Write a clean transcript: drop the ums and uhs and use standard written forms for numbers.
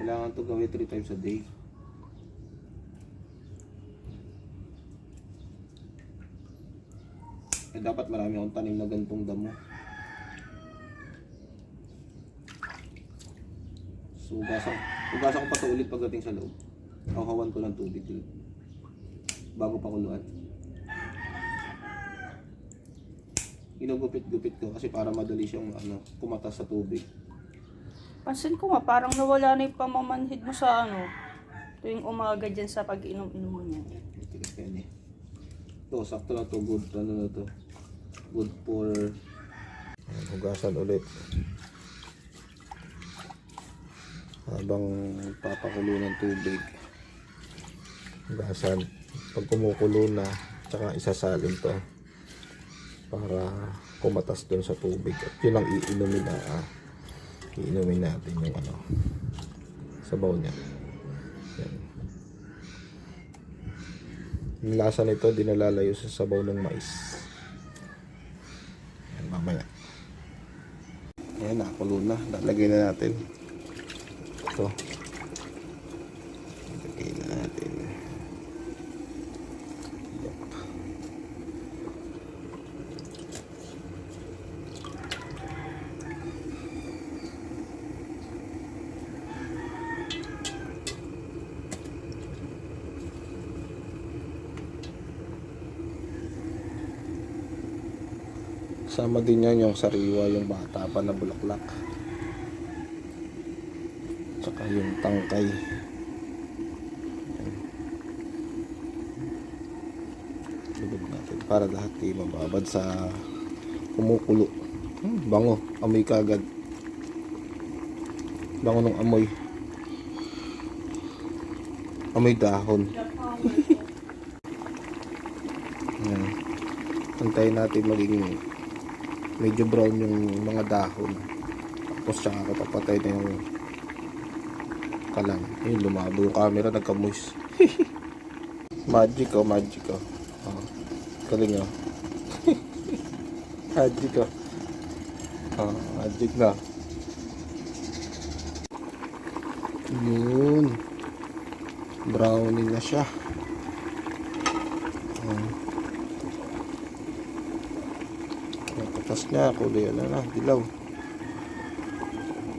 Kailangan to gawin 3 times a day. Dapat marami akong tanim na gantong damo. So ugasan ko pa ito ulit pagdating sa loob. Hawakan ko ng tubig bago pa kuluan. Ginugupit-gupit ko kasi para madali siyang kumatas sa tubig. Pansin ko nga, parang nawala na yung pamamanhid mo sa tuwing umaga dyan sa pag-inom-inom mo niya. Tigas yan eh. Ito, sakto lang to. Good, na to. Good for hugasan ulit. Habang papakulo ng tubig. Hugasan. Pag kumukulo na, tsaka isasalin to. Para kumatas dun sa tubig. At yun ang iinumin na iinumin natin yung sabaw niya. Yan. Yung lasa nito di nalalayo sa sabaw ng mais. Yan, mamaya. Ayan, nakakulo na. Lalagay na natin. Ito. Lalagay na natin. Sama din yan yung sariwa, yung bata pa na bulaklak. Tsaka yung tangkay. Lubog natin para lahat di mababad sa kumukulo. Bango, amoy kagad. Bango ng amoy. Amoy dahon. Yan. Antayin natin maging medyo brown yung mga dahon. Tapos tsaka ako papatay na yung kalan. Ayun, lumabo yung camera, nagka-moist. Magic magic galing magic magic na. Yun, brownie na siya. Tapos niya, kulay dilaw.